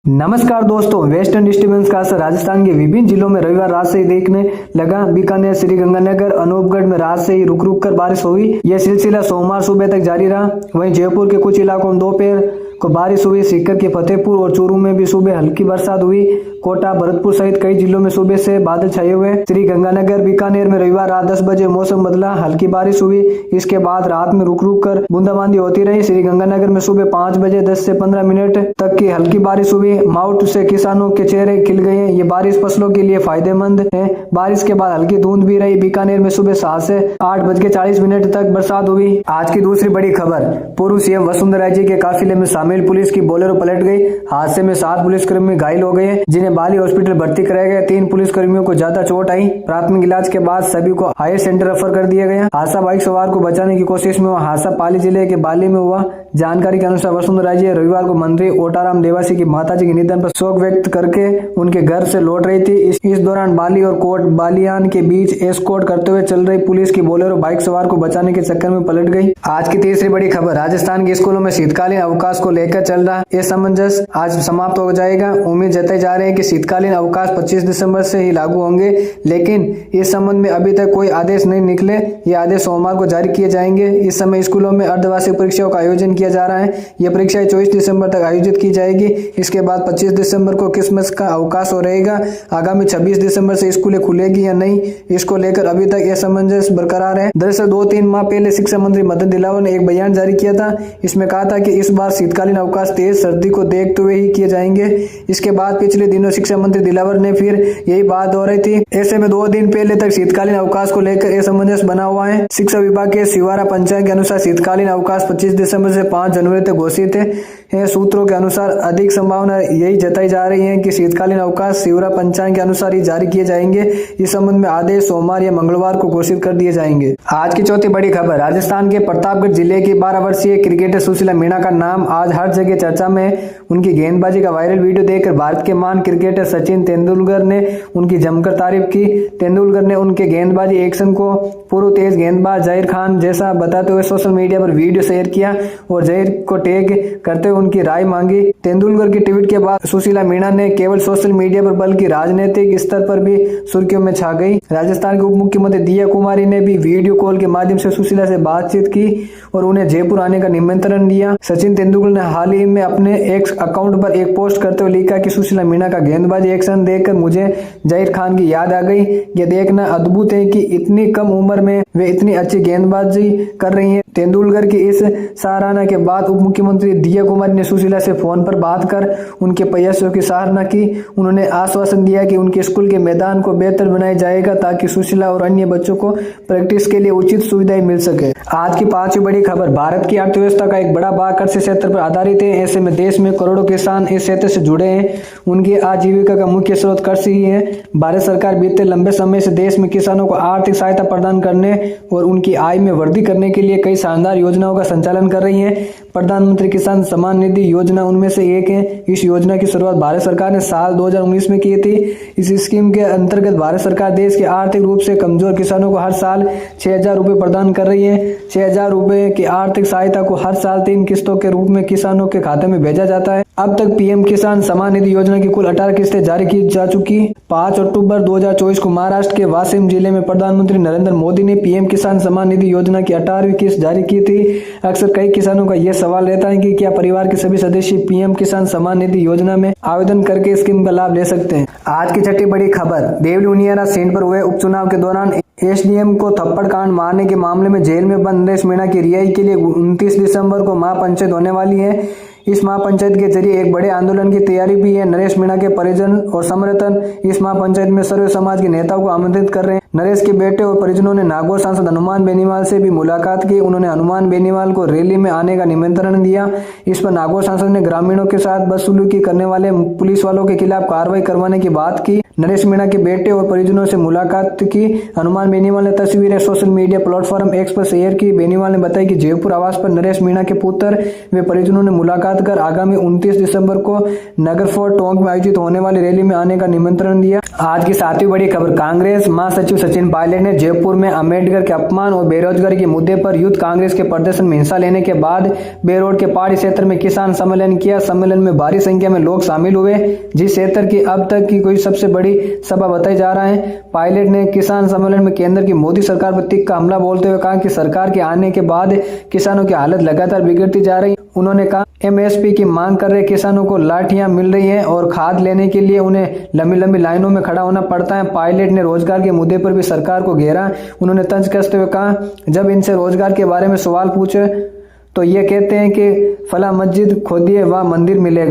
नमस्कार दोस्तों, western disturbance का असर राजस्थान के विभिन्न जिलों में रविवार रात से ही देखने लगा। बीकानेर, श्रीगंगानगर, अनूपगढ़ में रात से ही रुक रुक कर बारिश हुई। यह सिलसिला सोमवार सुबह तक जारी रहा। वहीं जयपुर के कुछ इलाकों में दोपहर को बारिश हुई। सीकर के फतेहपुर और चूरू में भी सुबह हल्की बरसात हुई। कोटा, भरतपुर सहित कई जिलों में सुबह से बादल छाए हुए। श्रीगंगानगर, बीकानेर में रविवार रात 10 बजे मौसम बदला, हल्की बारिश हुई। इसके बाद रात में रुक रुक कर बूंदाबांदी होती रही। श्रीगंगानगर में सुबह 5 बजे 10 से 15 मिनट तक की हल्की बारिश हुई। माउंट से किसानों के चेहरे खिल गए। ये बारिश फसलों के लिए फायदेमंद है। बारिश के बाद हल्की धुंध भी रही। बीकानेर में सुबह 7 से 8:40 तक बरसात हुई। आज की दूसरी बड़ी खबर, पूर्व सीएम वसुंधरा राजे के काफिले में शामिल पुलिस की बोलेरो पलट गई। हादसे में 7 पुलिसकर्मी घायल हो गए, जिन्हें बाली हॉस्पिटल भर्ती कराया गया। 3 पुलिसकर्मियों को ज्यादा चोट आई। प्राथमिक इलाज के बाद सभी को हायर सेंटर रेफर कर दिया गया। हादसा बाइक सवार को बचाने की कोशिश में हुआ। हादसा पाली जिले के बाली में हुआ। जानकारी के अनुसार वसुंधरा राजे रविवार को मंत्री ओटाराम देवासी की माताजी के निधन पर शोक व्यक्त करके उनके घर से लौट रही थी। इस दौरान बाली और कोट बालियान के बीच एस्कॉर्ट करते हुए चल रही पुलिस की बोलेरो बाइक सवार को बचाने के चक्कर में पलट गई। आज की तीसरी बड़ी खबर, राजस्थान के स्कूलों में शीतकालीन अवकाश को लेकर चल रहा ये असमंजस आज समाप्त हो जाएगा। उम्मीद जताई जा रही है कि शीतकालीन अवकाश 25 दिसंबर से ही लागू होंगे, लेकिन इस संबंध में अभी तक कोई आदेश नहीं निकले। ये आदेश सोमवार को जारी किए जाएंगे। इस समय स्कूलों में अर्धवार्षिक परीक्षाओं का आयोजन किया जा रहा है। यह परीक्षाएं 24 दिसंबर तक आयोजित की जाएगी। इसके बाद 25 दिसंबर को क्रिसमस का अवकाश हो रहेगा। आगामी 26 दिसंबर से स्कूलें खुलेगी या नहीं, इसको लेकर अभी तक यह असमंजस बरकरार है। दरअसल 2-3 माह पहले शिक्षा मंत्री मदन दिलावर ने एक बयान जारी किया था। इसमें कहा था कि इस बार शीतकालीन अवकाश तेज सर्दी को देखते हुए ही किए जाएंगे। इसके बाद पिछले दिनों शिक्षा मंत्री दिलावर ने फिर यही बात हो रही थी। ऐसे में 2 दिन पहले तक शीतकालीन अवकाश को लेकर असमंजस बना हुआ है। शिक्षा विभाग के सिवारा पंचायत के अनुसार शीतकालीन अवकाश 25 दिसंबर से 5 जनवरी तक घोषित है। सूत्रों के अनुसार अधिक संभावना यही जताई जा रही है कि शीतकालीन अवकाश सिवारा पंचायत के अनुसार ही जारी किए जाएंगे। इस संबंध में आदेश सोमवार या मंगलवार को घोषित कर दिए जाएंगे। आज की चौथी बड़ी खबर, राजस्थान के प्रतापगढ़ जिले की 12 वर्षीय क्रिकेटर सुशीला मीणा का नाम आज हर जगह चर्चा में। उनकी गेंदबाजी का वायरल वीडियो देखकर भारत के महान क्रिकेटर सचिन तेंदुलकर ने उनकी जमकर तारीफ की। तेंदुलकर ने उनके गेंदबाजी एक्शन को पूर्व तेज गेंदबाज जहीर खान जैसा बताते हुए सोशल मीडिया पर वीडियो शेयर किया और जहीर को टैग करते हुए उनकी राय मांगी। तेंदुलकर के ट्वीट के बाद सुशीला मीणा ने केवल सोशल मीडिया पर बल्कि राजनीतिक स्तर पर भी सुर्खियों में छा गई। राजस्थान के उप मुख्यमंत्री दिया कुमारी ने भी वीडियो कॉल के माध्यम से सुशीला से बातचीत की और उन्हें जयपुर आने का निमंत्रण दिया। सचिन तेंदुलकर ने हाल ही में अपने एक्स अकाउंट पर एक पोस्ट करते हुए लिखा कि सुशीला मीणा का गेंदबाजी एक्शन देखकर मुझे जहीर खान की याद आ गई। यह देखना अद्भुत है कि इतनी कम उम्र में वे इतनी अच्छी गेंदबाजी कर रही हैं। तेंदुलकर की इस सराहना के बाद उप मुख्यमंत्री दिया कुमारी ने सुशीला से फोन पर बात कर उनके प्रयासों की सराहना की। उन्होंने आश्वासन दिया कि उनके स्कूल के मैदान को बेहतर बनाया जाएगा ताकि सुशीला और अन्य बच्चों को प्रैक्टिस के लिए उचित सुविधाएं मिल सके। आज की 5वीं बड़ी खबर, भारत की अर्थव्यवस्था का एक बड़ा भाग कृषि क्षेत्र पर आधारित है। ऐसे में देश में करोड़ों किसान इस क्षेत्र से जुड़े हैं। उनकी आजीविका का मुख्य स्रोत कृषि ही है। भारत सरकार बीते लंबे समय से देश में किसानों को आर्थिक सहायता प्रदान करने और उनकी आय में वृद्धि करने के लिए कई शानदार योजनाओं का संचालन कर रही है। प्रधानमंत्री किसान सम्मान निधि योजना उनमें से एक है। इस योजना की शुरुआत भारत सरकार ने साल 2019 में की थी। इस स्कीम के अंतर्गत भारत सरकार देश के आर्थिक रूप से कमजोर किसानों को हर साल 6,000 रुपए प्रदान कर रही है। 6,000 रुपए की आर्थिक सहायता को हर साल 3 किस्तों के रूप में किसानों के खाते में भेजा जाता है। अब तक पीएम किसान सम्मान निधि योजना की कुल 18 किस्तें जारी की जा चुकी। 5 अक्टूबर 2024 को महाराष्ट्र के वाशिम जिले में प्रधानमंत्री नरेंद्र मोदी ने पीएम किसान सम्मान निधि योजना की 18वीं किस्त जारी की थी। अक्सर कई किसानों का यह सवाल रहता है कि क्या परिवार के सभी सदस्य पीएम किसान सम्मान निधि योजना में आवेदन करके स्कीम का लाभ ले सकते हैं। आज की छठी बड़ी खबर, देवली उनियारा सीट पर हुए उपचुनाव के दौरान एसडीएम को थप्पड़ कांड मारने के मामले में जेल में बंद नरेश मीणा की रिहाई के लिए 29 दिसंबर को महापंचायत होने वाली है। इस महापंचायत के जरिए एक बड़े आंदोलन की तैयारी भी है। नरेश मीणा के परिजन और समर्थन इस महापंचायत में सर्व समाज के नेताओं को आमंत्रित कर रहे हैं। नरेश के बेटे और परिजनों ने नागौर सांसद हनुमान बेनीवाल से भी मुलाकात की। उन्होंने हनुमान बेनीवाल को रैली में आने का निमंत्रण दिया। इस पर नागौर सांसद ने ग्रामीणों के साथ बदसलूकी करने वाले पुलिस वालों के खिलाफ कार्रवाई करवाने की बात की। नरेश मीणा के बेटे और परिजनों से मुलाकात की। हनुमान बेनीवाल ने तस्वीरें सोशल मीडिया प्लेटफॉर्म एक्स पर शेयर की। बेनीवाल ने बताया कि जयपुर आवास पर नरेश मीणा के पुत्र व परिजनों ने मुलाकात कर आगामी 29 दिसंबर को नगर फोर्ट टोंक में आयोजित होने वाली रैली में आने का निमंत्रण दिया। आज की 7वीं बड़ी खबर, कांग्रेस महासचिव सचिन पायलट ने जयपुर में अम्बेडकर के अपमान और बेरोजगारी के मुद्दे पर यूथ कांग्रेस के प्रदर्शन में हिस्सा लेने के बाद बेरोड के पहाड़ी क्षेत्र में किसान सम्मेलन किया। सम्मेलन में भारी संख्या में लोग शामिल हुए, जिस क्षेत्र की अब तक की कोई सबसे बड़ी सभा बताई जा रहा है। पायलट ने किसान सम्मेलन में केंद्र की मोदी सरकार पर तिक्का हमला बोलते हुए कहा कि सरकार के आने के बाद किसानों की हालत लगातार बिगड़ती जा रही है। उन्होंने कहा एमएसपी की मांग कर रहे किसानों को लाठियां मिल रही हैं और खाद लेने के लिए उन्हें लंबी लंबी लाइनों में खड़ा होना पड़ता है। पायलट ने रोजगार के मुद्दे पर भी सरकार को घेरा। उन्होंने तंज कसते हुए कहा, जब इनसे रोजगार के बारे में सवाल पूछे तो ये कहते हैं कि फला मस्जिद खोदिए वह मंदिर मिलेगा।